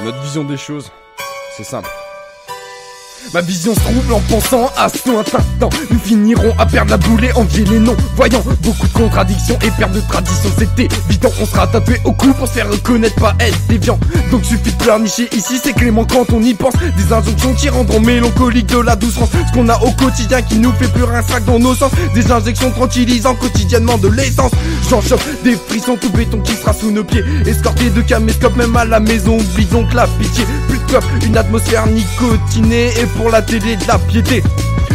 Notre vision des choses, c'est simple. Ma vision se trouble en pensant à ce instant. Nous finirons à perdre la boule et envier les noms. Voyant beaucoup de contradictions et perte de tradition, c'était évident. On sera tatoué au cou pour se faire reconnaître, pas être déviant. Donc suffit de pleurnicher ici, c'est Clément quand on y pense. Des injonctions qui rendront mélancolique de la douce France. Ce qu'on a au quotidien qui nous fait plus un sac dans nos sens. Des injections tranquillisant quotidiennement de l'essence. J'en chope des frissons, tout béton qui sera sous nos pieds. Escorté de caméscope même à la maison, oublie donc la pitié. Plus de cop, une atmosphère nicotinée. Et pour la télé de la piété.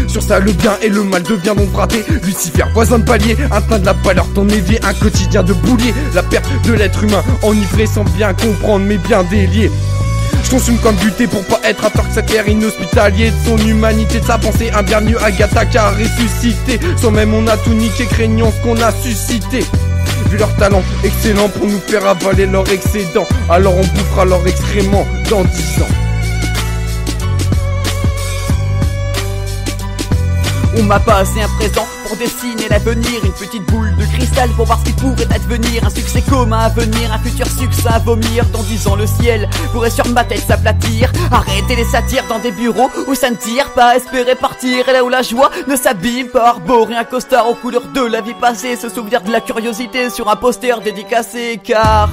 Sur ça le bien et le mal devient donc raté. Lucifer, voisin de palier, un teint de la pâleur, ton évier, un quotidien de boulier. La perte de l'être humain, enivré sans bien comprendre mais bien délié. Je consume comme buté pour pas être à tort que cet air inhospitalier. De son humanité, de sa pensée, un bien mieux Agatha qu'a ressuscité. Sans même on a tout niqué, craignant ce qu'on a suscité. Vu leur talent excellent pour nous faire avaler leur excédent, alors on bouffera leur excrément dans 10 ans. On m'a passé un présent pour dessiner l'avenir. Une petite boule de cristal pour voir ce qui pourrait advenir. Un succès commun à venir, un futur succès à vomir. Dans 10 ans le ciel pourrait sur ma tête s'aplatir. Arrêter les satires dans des bureaux où ça ne tire pas, espérer partir. Et là où la joie ne s'abîme pas, arborer un costard aux couleurs de la vie passée. Se souvenir de la curiosité sur un poster dédicacé. Car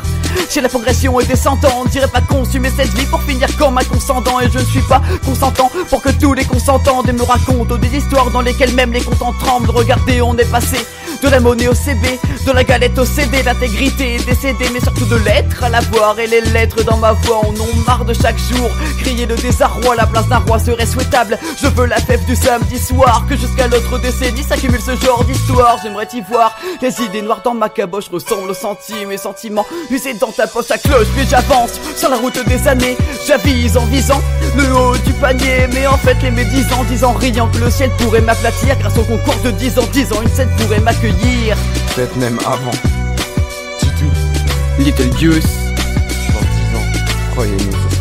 chez la progression et descendante, j'irai pas consumer cette vie pour finir comme un consentant. Et je ne suis pas consentant pour que tous les consentants me racontent des histoires dans lesquelles même les contents tremblent. Regardez, on est passé de la monnaie au CB, de la galette au CD, l'intégrité est décédée, mais surtout de l'être à l'avoir. Et les lettres dans ma voix en ont marre de chaque jour crier le désarroi, la place d'un roi serait souhaitable. Je veux la fève du samedi soir, que jusqu'à l'autre décennie s'accumule ce genre d'histoire. J'aimerais t'y voir les idées noires dans ma caboche, ressemblent aux centimes et sentiments usés dans ta poche à cloche. Puis j'avance sur la route des années, j'avise en visant le haut du panier. Mais en fait les médisants disant riant que le ciel pourrait m'aplatir grâce au concours de 10 ans une scène pourrait m'accueillir. Peut-être même avant. Titou, Little Deuce. dans 10 ans, croyez-nous,